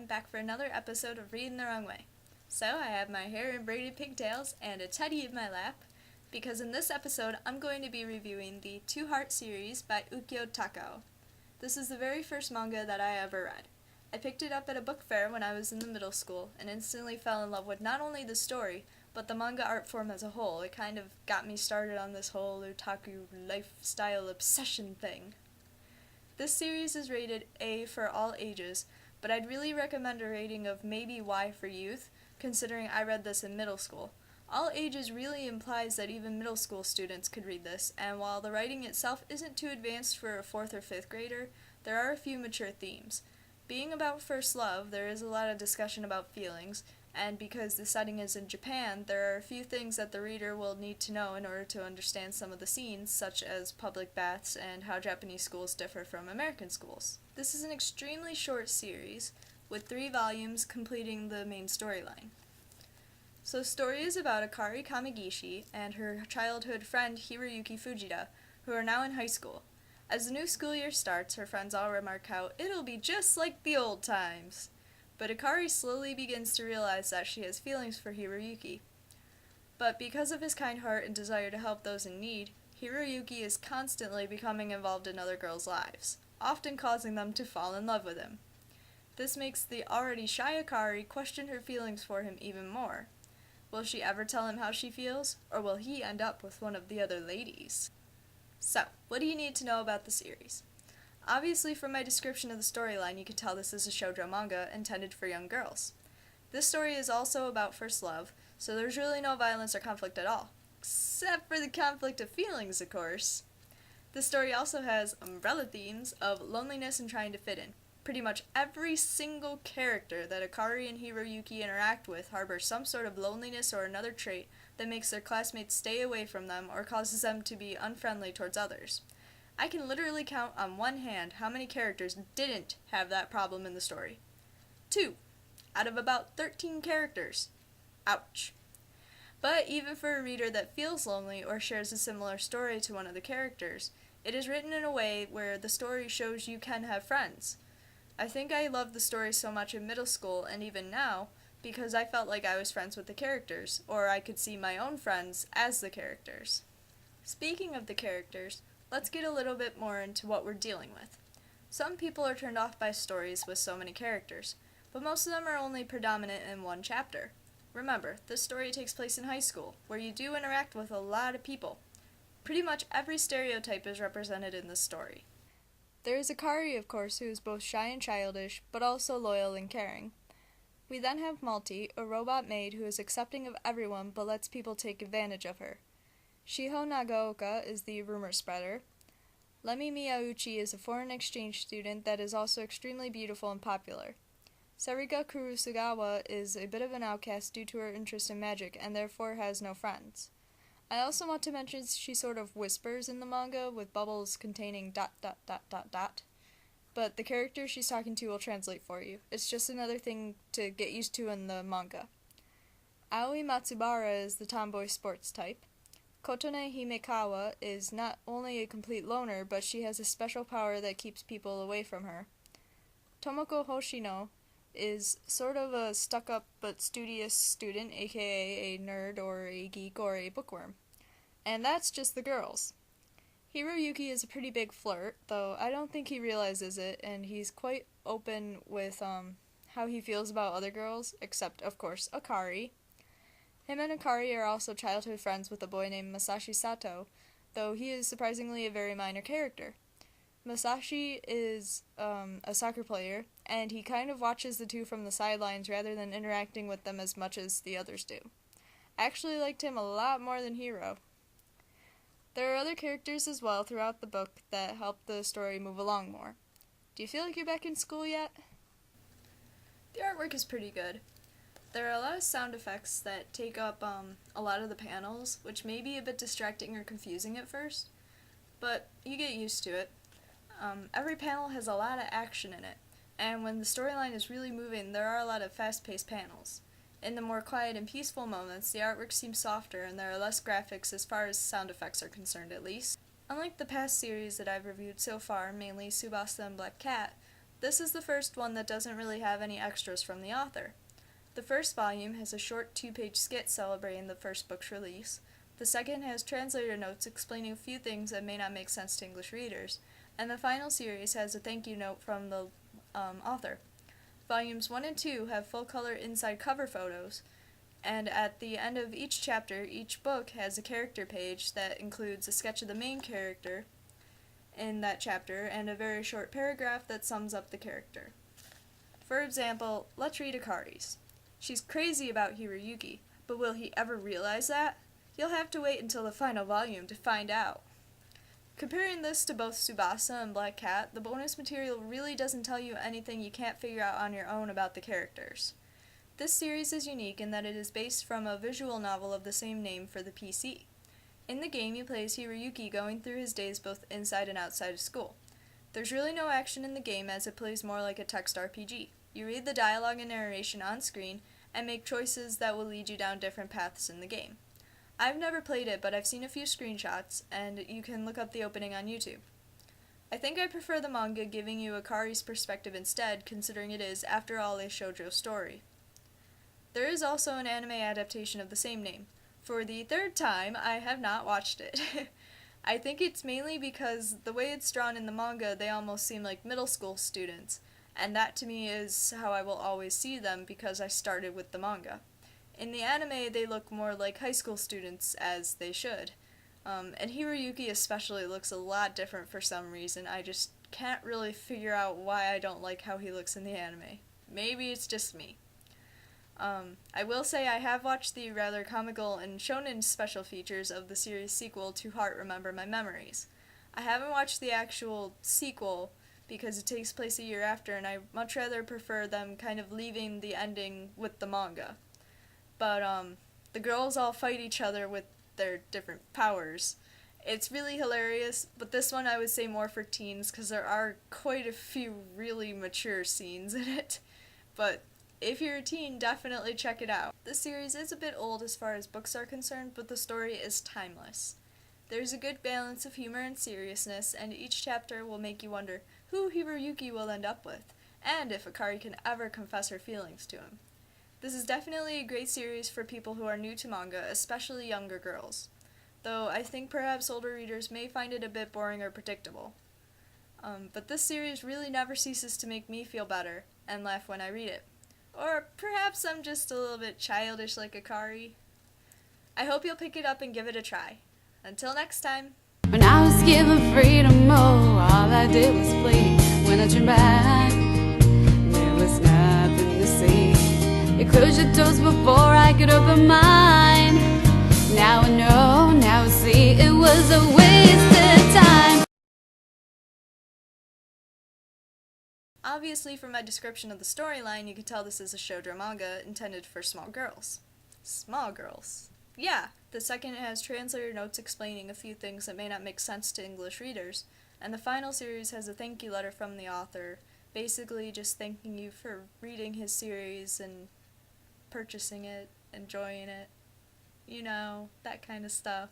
back for another episode of Reading the Wrong Way. So, I have my hair in braided pigtails and a teddy in my lap, because in this episode I'm going to be reviewing the Two Heart series by Ukyou Takao. This is the very first manga that I ever read. I picked it up at a book fair when I was in the middle school, and instantly fell in love with not only the story, but the manga art form as a whole. It kind of got me started on this whole otaku lifestyle obsession thing. This series is rated A for all ages, but I'd really recommend a rating of maybe Y for youth, considering I read this in middle school. All ages really implies that even middle school students could read this, and while the writing itself isn't too advanced for a 4th or 5th grader, there are a few mature themes. Being about first love, there is a lot of discussion about feelings, and because the setting is in Japan, there are a few things that the reader will need to know in order to understand some of the scenes, such as public baths and how Japanese schools differ from American schools. This is an extremely short series, with 3 volumes completing the main storyline. So the story is about Akari Kamigishi and her childhood friend Hiroyuki Fujita, who are now in high school. As the new school year starts, her friends all remark how it'll be just like the old times. But Akari slowly begins to realize that she has feelings for Hiroyuki. But because of his kind heart and desire to help those in need, Hiroyuki is constantly becoming involved in other girls' lives, often causing them to fall in love with him. This makes the already shy Akari question her feelings for him even more. Will she ever tell him how she feels, or will he end up with one of the other ladies? So, what do you need to know about the series? Obviously, from my description of the storyline, you can tell this is a shoujo manga intended for young girls. This story is also about first love, so there's really no violence or conflict at all. Except for the conflict of feelings, of course. The story also has umbrella themes of loneliness and trying to fit in. Pretty much every single character that Akari and Hiroyuki interact with harbors some sort of loneliness or another trait that makes their classmates stay away from them or causes them to be unfriendly towards others. I can literally count on one hand how many characters didn't have that problem in the story. 2 out of about 13 characters. Ouch. But even for a reader that feels lonely or shares a similar story to one of the characters, it is written in a way where the story shows you can have friends. I think I loved the story so much in middle school and even now because I felt like I was friends with the characters, or I could see my own friends as the characters. Speaking of the characters, let's get a little bit more into what we're dealing with. Some people are turned off by stories with so many characters, but most of them are only predominant in one chapter. Remember, this story takes place in high school, where you do interact with a lot of people. Pretty much every stereotype is represented in this story. There is Akari, of course, who is both shy and childish, but also loyal and caring. We then have Malti, a robot maid who is accepting of everyone but lets people take advantage of her. Shiho Nagaoka is the rumor spreader. Lemi Miyauchi is a foreign exchange student that is also extremely beautiful and popular. Sarika Kurusugawa is a bit of an outcast due to her interest in magic and therefore has no friends. I also want to mention she sort of whispers in the manga with bubbles containing ... But the character she's talking to will translate for you. It's just another thing to get used to in the manga. Aoi Matsubara is the tomboy sports type. Kotone Himekawa is not only a complete loner, but she has a special power that keeps people away from her. Tomoko Hoshino is sort of a stuck-up but studious student, aka a nerd or a geek or a bookworm. And that's just the girls. Hiroyuki is a pretty big flirt, though I don't think he realizes it, and he's quite open with how he feels about other girls, except, of course, Akari. Him and Akari are also childhood friends with a boy named Masashi Sato, though he is surprisingly a very minor character. Masashi is a soccer player, and he kind of watches the two from the sidelines rather than interacting with them as much as the others do. I actually liked him a lot more than Hiro. There are other characters as well throughout the book that help the story move along more. Do you feel like you're back in school yet? The artwork is pretty good. There are a lot of sound effects that take up a lot of the panels, which may be a bit distracting or confusing at first, but you get used to it. Every panel has a lot of action in it, and when the storyline is really moving, there are a lot of fast-paced panels. In the more quiet and peaceful moments, the artwork seems softer and there are less graphics as far as sound effects are concerned at least. Unlike the past series that I've reviewed so far, mainly Tsubasa and Black Cat, This is the first one that doesn't really have any extras from the author. The first volume has a short 2-page skit celebrating the first book's release. The second has translator notes explaining a few things that may not make sense to English readers, and the final series has a thank you note from the author. Volumes 1 and 2 have full-color inside cover photos, and at the end of each chapter, each book has a character page that includes a sketch of the main character in that chapter and a very short paragraph that sums up the character. For example, let's read Akari's. She's crazy about Hiroyuki, but will he ever realize that? You'll have to wait until the final volume to find out. Comparing this to both Tsubasa and Black Cat, the bonus material really doesn't tell you anything you can't figure out on your own about the characters. This series is unique in that it is based from a visual novel of the same name for the PC. In the game, you play as Hiroyuki going through his days both inside and outside of school. There's really no action in the game as it plays more like a text RPG. You read the dialogue and narration on screen and make choices that will lead you down different paths in the game. I've never played it, but I've seen a few screenshots, and you can look up the opening on YouTube. I think I prefer the manga giving you Akari's perspective instead, considering it is, after all, a shoujo story. There is also an anime adaptation of the same name. For the third time, I have not watched it. I think it's mainly because the way it's drawn in the manga, they almost seem like middle school students, and that to me is how I will always see them because I started with the manga. In the anime, they look more like high school students, as they should. And Hiroyuki especially looks a lot different for some reason. I just can't really figure out why I don't like how he looks in the anime. Maybe it's just me. I will say I have watched the rather comical and shonen special features of the series sequel to Heart Remember My Memories. I haven't watched the actual sequel because it takes place a year after, and I much rather prefer them kind of leaving the ending with the manga. But the girls all fight each other with their different powers. It's really hilarious, but this one I would say more for teens because there are quite a few really mature scenes in it. But if you're a teen, definitely check it out. This series is a bit old as far as books are concerned, but the story is timeless. There's a good balance of humor and seriousness, and each chapter will make you wonder who Hiroyuki will end up with, and if Akari can ever confess her feelings to him. This is definitely a great series for people who are new to manga, especially younger girls, though I think perhaps older readers may find it a bit boring or predictable. But this series really never ceases to make me feel better and laugh when I read it. Or perhaps I'm just a little bit childish like Akari. I hope you'll pick it up and give it a try. Until next time. When I was given freedom, oh, all I did was play. When I turned back, there was nothing to see. You closed your doors before I could open mine. Now I know, now I see, it was a wasted time. Obviously, from my description of the storyline, you can tell this is a shoujo manga intended for small girls. Small girls. Yeah, the second has translator notes explaining a few things that may not make sense to English readers, and the final series has a thank you letter from the author, basically just thanking you for reading his series and purchasing it, enjoying it, you know, that kind of stuff.